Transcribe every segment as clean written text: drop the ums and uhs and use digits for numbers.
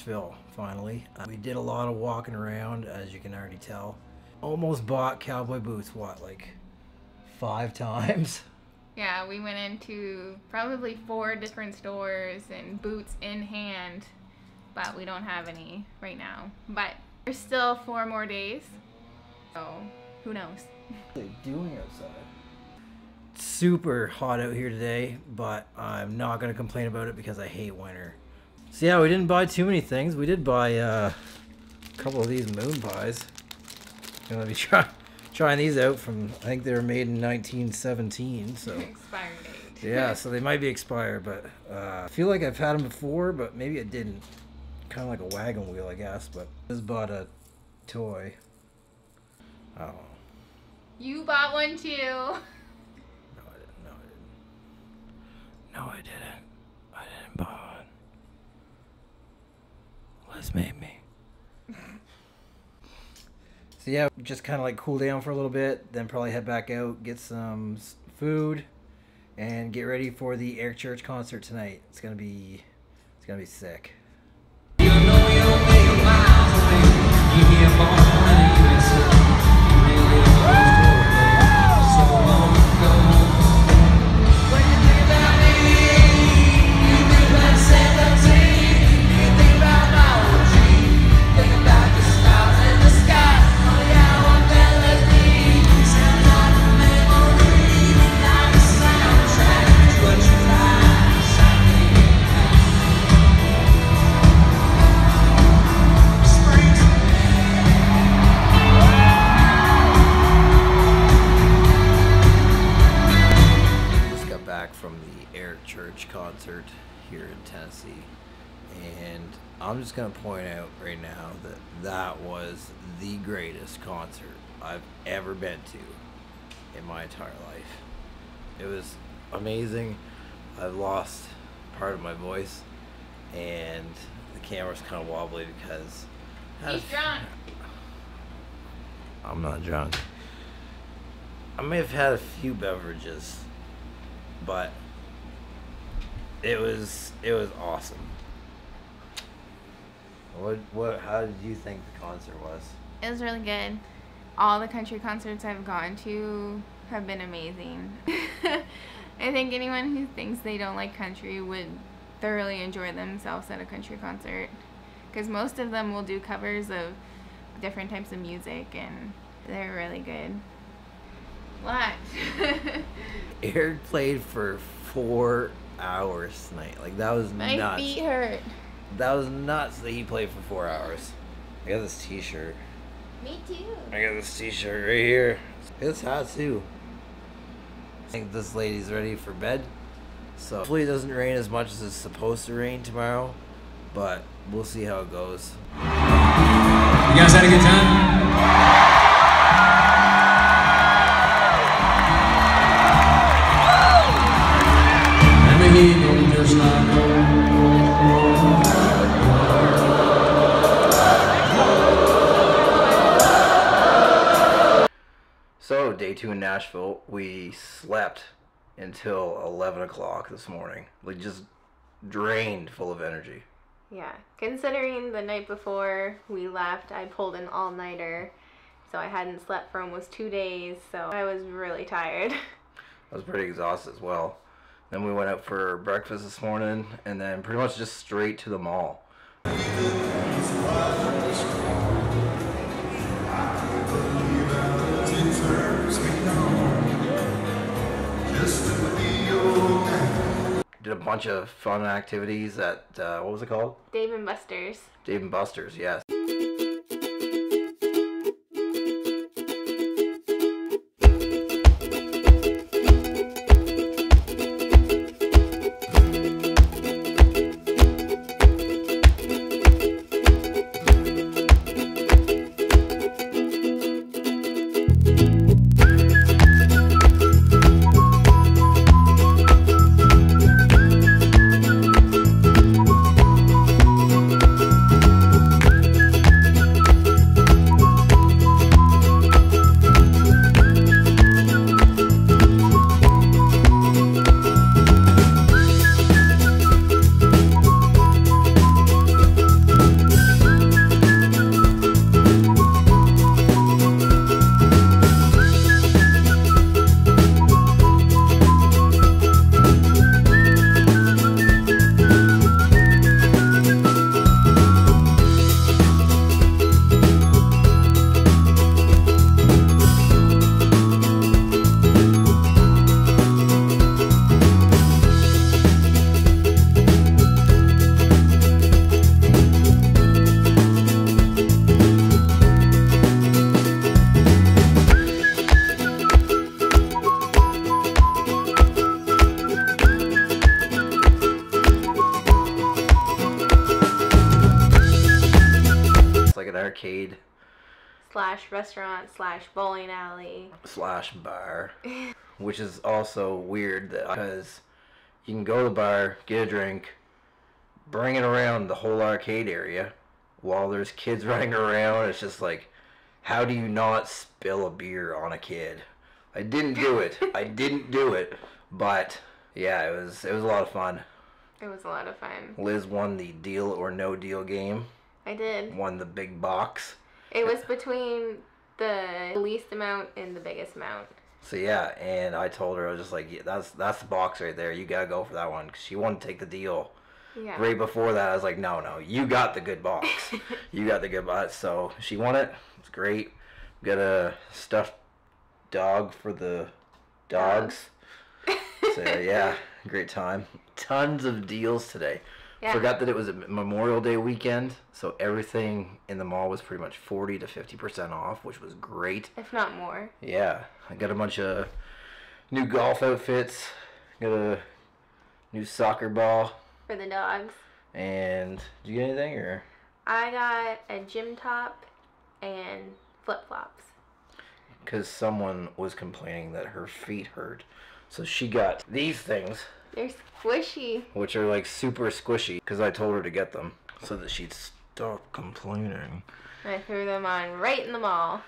Nashville, finally. We did a lot of walking around, as you can already tell. Almost bought cowboy boots, what, like 5 times? Yeah, we went into probably 4 different stores and boots in hand, but we don't have any right now. But there's still 4 more days, so who knows? What are they doing outside? It's super hot out here today, but I'm not going to complain about it because I hate winter. So yeah, we didn't buy too many things. We did buy a couple of these moon pies. I'm going to be trying these out from, I think they were made in 1917, so. Expired date. Yeah, so they might be expired, but I feel like I've had them before, but maybe I didn't. Kind of like a wagon wheel, I guess, but I just bought a toy. Oh. You bought one too. No, I didn't. I didn't buy one. Liz made me. So yeah, just kind of like cool down for a little bit, then probably head back out, get some food, and get ready for the Air Church concert tonight. It's gonna be sick. From the Air Church concert here in Tennessee, and I'm just gonna point out right now that that was the greatest concert I've ever been to in my entire life. It was amazing. I've lost part of my voice and the camera's kind of wobbly because he's drunk. I'm not drunk. I may have had a few beverages, but it was awesome. How did you think the concert was? It was really good. All the country concerts I've gone to have been amazing. I think anyone who thinks they don't like country would thoroughly enjoy themselves at a country concert, because most of them will do covers of different types of music and they're really good. What? Air played for 4 hours tonight. Like, that was nuts. My feet hurt. That was nuts that he played for 4 hours. I got this t-shirt. Me too. I got this t-shirt right here. It's hot too. I think this lady's ready for bed. So hopefully it doesn't rain as much as it's supposed to rain tomorrow. But we'll see how it goes. You guys had a good time? So, day 2 in Nashville, we slept until 11 o'clock this morning. Like, just drained full of energy. Yeah, considering the night before we left, I pulled an all-nighter, so I hadn't slept for almost 2 days, so I was really tired. I was pretty exhausted as well. Then we went out for breakfast this morning, and then pretty much just straight to the mall. Did a bunch of fun activities at, what was it called? Dave & Buster's. Dave & Buster's, yes. slash restaurant slash bowling alley slash bar, which is also weird because you can go to the bar, get a drink, bring it around the whole arcade area while there's kids running around. It's just like, how do you not spill a beer on a kid? I didn't do it. I didn't do it. But yeah, it was a lot of fun. It was a lot of fun. Liz won the deal or no deal game. I did. Won the big box. It was between the least amount and the biggest amount. So yeah, and I told her, I was just like, yeah, that's the box right there. You gotta go for that one, because she wanted to take the deal. Yeah. Right before that, I was like, no, you got the good box. You got the good box. So she won it. It's great. We got a stuffed dog for the dogs. So yeah, great time. Tons of deals today. Yeah. Forgot that it was a Memorial Day weekend, so everything in the mall was pretty much 40 to 50% off, which was great. If not more. Yeah, I got a bunch of new golf outfits. Got a new soccer ball. For the dogs. And did you get anything, or? I got a gym top and flip-flops. Because someone was complaining that her feet hurt. So she got these things. They're squishy. Which are like super squishy. Because I told her to get them. So that she'd stop complaining. I threw them on right in the mall.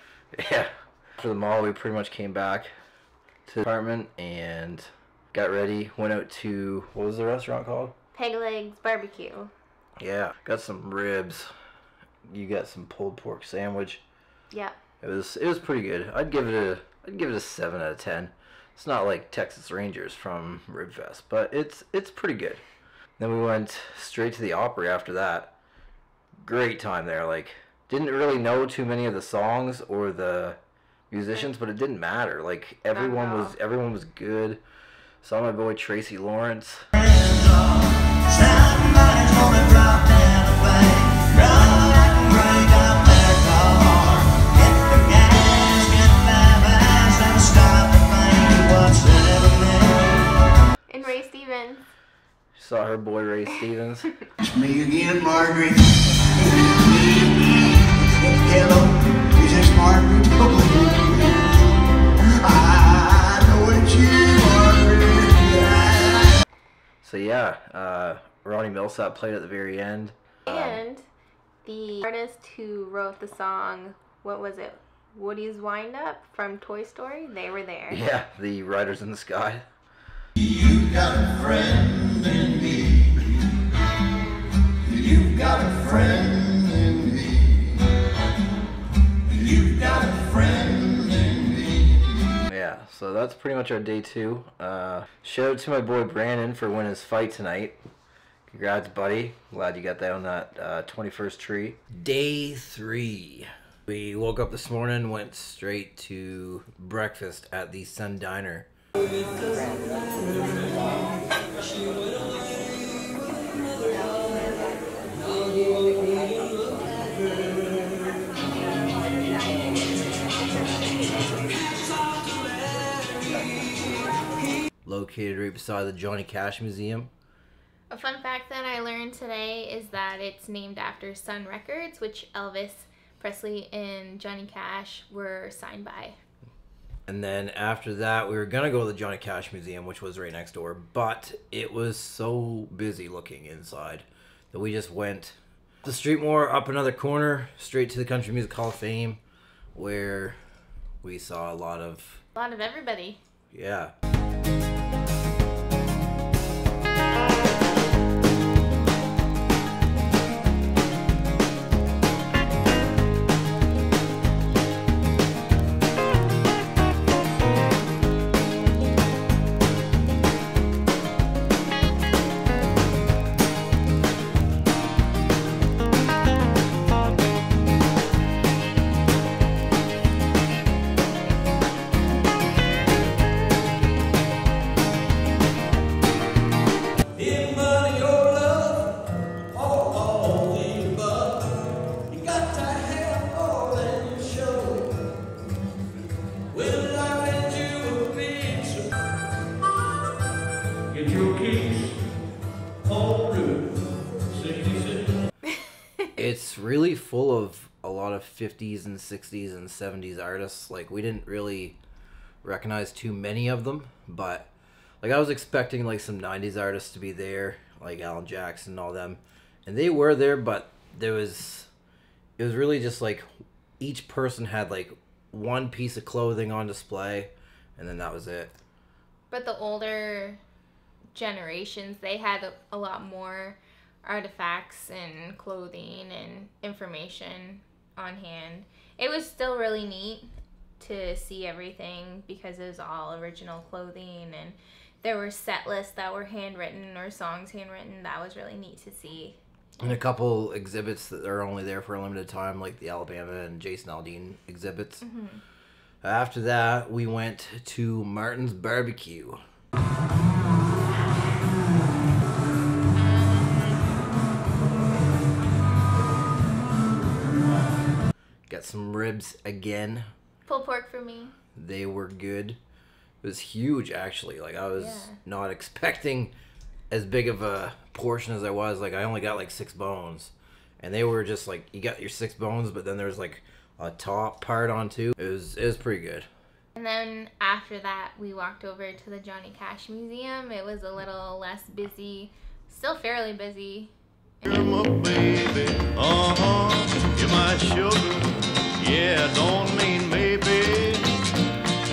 Yeah. After the mall, we pretty much came back to the apartment and got ready. Went out to, what was the restaurant called? Peg Legs Barbecue. Yeah. Got some ribs. You got some pulled pork sandwich. Yeah. It was pretty good. I'd give it a 7 out of 10. It's not like Texas Rangers from Ribfest, but it's pretty good. Then we went straight to the Opry after that. Great time there. Like, didn't really know too many of the songs or the musicians, but it didn't matter. Like, everyone was good. Saw my boy Tracy Lawrence. And Ray Stevens. Saw her boy Ray Stevens. It's me again, Margaret. Hello, is this Margaret? I know it's you, Margaret. So yeah, Ronnie Millsap played at the very end. And the artist who wrote the song, what was it? Woody's Wind Up from Toy Story, they were there. Yeah, the Riders in the Sky. You got a friend in me. You've got a friend in me. You've got a friend in me. Yeah, so that's pretty much our day 2. Shout out to my boy Brandon for winning his fight tonight. Congrats, buddy. Glad you got down that 21st tree. Day 3. We woke up this morning, went straight to breakfast at the Sun Diner. Located right beside the Johnny Cash Museum. A fun fact that I learned today is that it's named after Sun Records, which Elvis Presley and Johnny Cash were signed by. And then after that, we were going to go to the Johnny Cash Museum, which was right next door, but it was so busy looking inside that we just went the street more up another corner, straight to the Country Music Hall of Fame, where we saw a lot of everybody. Yeah. of 50s and 60s and 70s artists. Like, we didn't really recognize too many of them, but like I was expecting like some 90s artists to be there, like Alan Jackson and all them, and they were there, but it was really just like each person had like one piece of clothing on display, and then that was it. But the older generations, they had a lot more artifacts and clothing and information on hand. It was still really neat to see everything because it was all original clothing, and there were set lists that were handwritten or songs handwritten. That was really neat to see. And a couple exhibits that are only there for a limited time, like the Alabama and Jason Aldean exhibits. Mm-hmm. After that, we went to Martin's Barbecue. Got some ribs again. Pulled pork for me. They were good. It was huge, actually. Like, I was not expecting as big of a portion as I was. Like, I only got like 6 bones. And they were just like, you got your 6 bones, but then there's like a top part on too. It was pretty good. And then after that, we walked over to the Johnny Cash Museum. It was a little less busy, still fairly busy. You're my baby, you're my sugar. Yeah, don't mean maybe,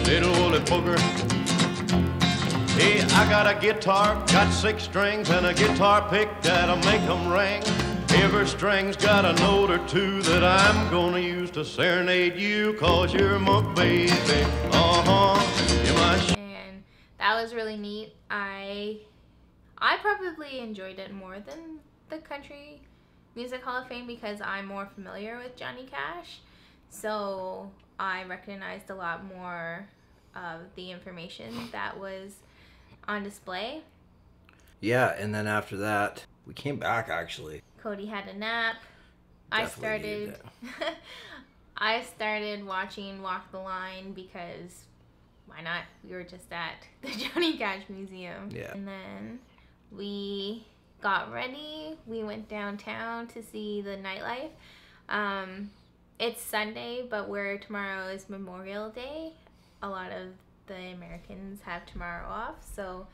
little woolly booger. Hey, I got a guitar, got 6 strings, and a guitar pick that'll make them ring. Every string's got a note or two that I'm gonna use to serenade you, 'cause you're my baby, you're my and that was really neat. I probably enjoyed it more than the Country Music Hall of Fame because I'm more familiar with Johnny Cash. So I recognized a lot more of the information that was on display. Yeah, and then after that, we came back actually. Cody had a nap. Definitely I started watching Walk the Line because why not? We were just at the Johnny Cash Museum. Yeah. And then we got ready. We went downtown to see the nightlife. It's Sunday, but where tomorrow is Memorial Day, a lot of the Americans have tomorrow off, so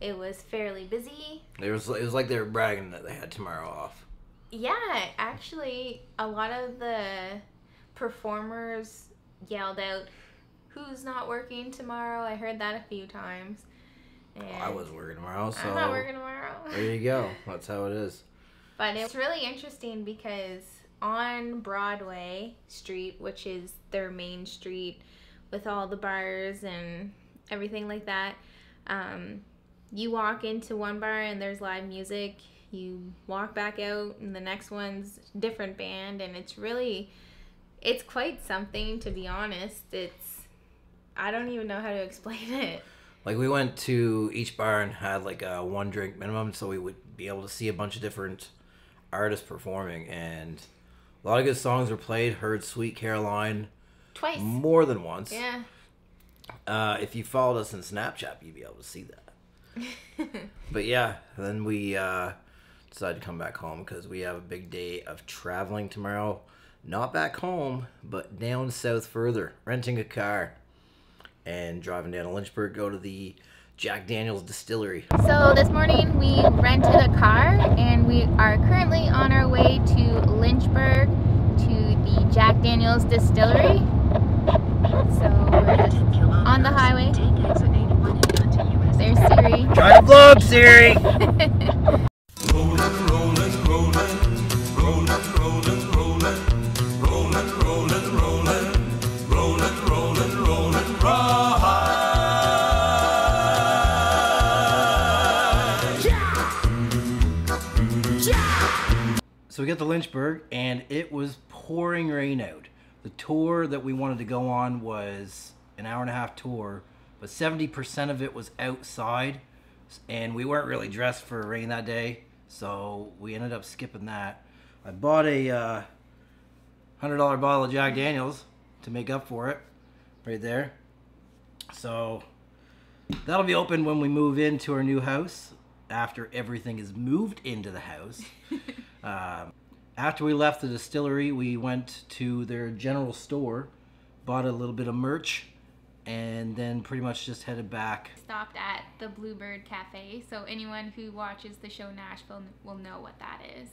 it was fairly busy. It was like they were bragging that they had tomorrow off. Yeah, actually, a lot of the performers yelled out, "Who's not working tomorrow?" I heard that a few times. And I was working tomorrow, so I'm not working tomorrow. There you go. That's how it is. But it's really interesting because on Broadway Street, which is their main street with all the bars and everything like that, you walk into one bar and there's live music. You walk back out and the next one's different band, and it's quite something, to be honest. I don't even know how to explain it. Like, we went to each bar and had like a 1 drink minimum, so we would be able to see a bunch of different artists performing, and a lot of good songs were played. Heard Sweet Caroline Twice. more than once. Yeah. If you followed us in Snapchat, you'd be able to see that. But yeah, then we decided to come back home because we have a big day of traveling tomorrow. Not back home, but down south further, renting a car and driving down to Lynchburg, go to the Jack Daniel's distillery. So this morning we rented a car and we are currently on our way to Lynchburg to the Jack Daniel's distillery. So we're just on the highway. There's Siri. Try to vlog, Siri! Rollin', rollin', rollin', rollin', rollin', rollin', rollin', rollin', rollin', rollin', rollin', rollin', ride. So we got to Lynchburg and it was pouring rain out. The tour that we wanted to go on was an 1.5-hour tour, but 70% of it was outside, and we weren't really dressed for rain that day, so we ended up skipping that. I bought a $100 bottle of Jack Daniel's to make up for it, right there. So that'll be open when we move into our new house, after everything is moved into the house. After we left the distillery, we went to their general store, bought a little bit of merch, and then pretty much just headed back. Stopped at the Bluebird Cafe, so anyone who watches the show Nashville will know what that is.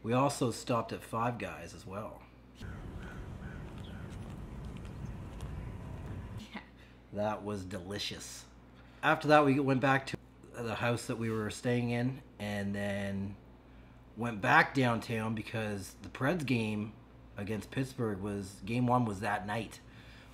We also stopped at Five Guys as well. Yeah. That was delicious. After that, we went back to the house that we were staying in, and then went back downtown because the Preds game against Pittsburgh game 1 was that night.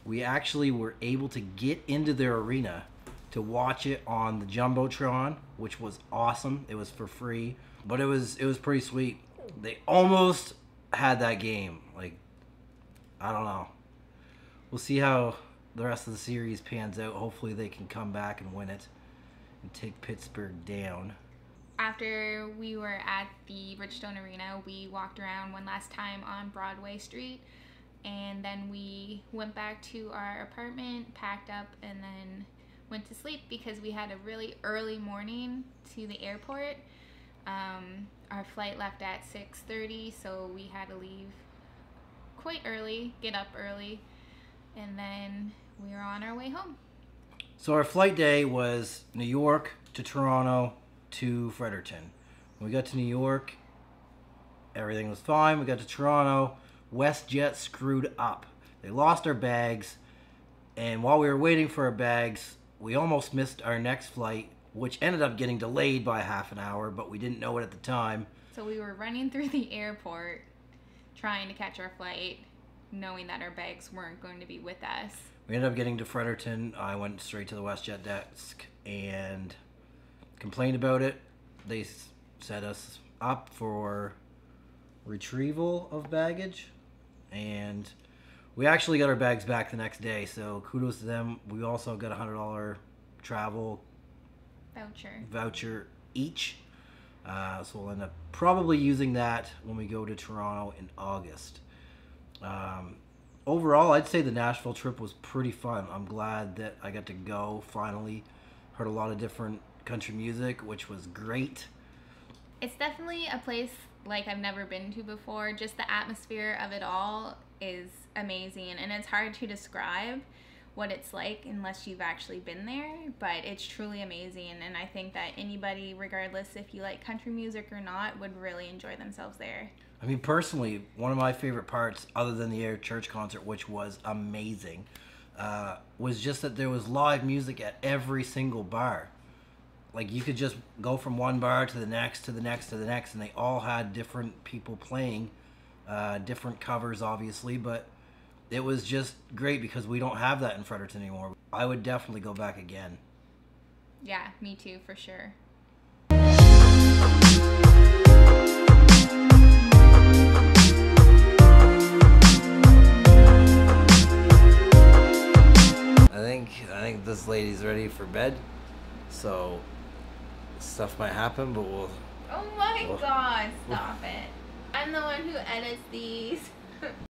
We actually were able to get into their arena to watch it on the Jumbotron, which was awesome. It was for free, but it was pretty sweet. They almost had that game. Like, I don't know. We'll see how the rest of the series pans out. Hopefully they can come back and win it and take Pittsburgh down. After we were at the Bridgestone Arena, we walked around one last time on Broadway Street, and then we went back to our apartment, packed up, and then went to sleep because we had a really early morning to the airport. Our flight left at 6:30, so we had to leave quite early, get up early, and then we were on our way home. So our flight day was New York to Toronto to Fredericton. When we got to New York, everything was fine. We got to Toronto, WestJet screwed up. They lost our bags, and while we were waiting for our bags, we almost missed our next flight, which ended up getting delayed by half an hour, but we didn't know it at the time. So we were running through the airport trying to catch our flight, knowing that our bags weren't going to be with us. We ended up getting to Fredericton. I went straight to the WestJet desk and complained about it. They set us up for retrieval of baggage, and we actually got our bags back the next day, so kudos to them. We also got a $100 travel voucher each, so we'll end up probably using that when we go to Toronto in August. Overall, I'd say the Nashville trip was pretty fun. I'm glad that I got to go finally. Heard a lot of different country music, which was great. It's definitely a place like I've never been to before. Just the atmosphere of it all is amazing, and it's hard to describe what it's like unless you've actually been there, but it's truly amazing, and I think that anybody, regardless if you like country music or not, would really enjoy themselves there. I mean, personally, one of my favorite parts, other than the Air Church concert, which was amazing, was just that there was live music at every single bar. Like, you could just go from one bar to the next, to the next, to the next, and they all had different people playing, different covers, obviously, but it was just great because we don't have that in Fredericton anymore. I would definitely go back again. Yeah, me too, for sure. I think this lady's ready for bed, so stuff might happen, but we'll... Oh my god, stop it. I'm the one who edits these.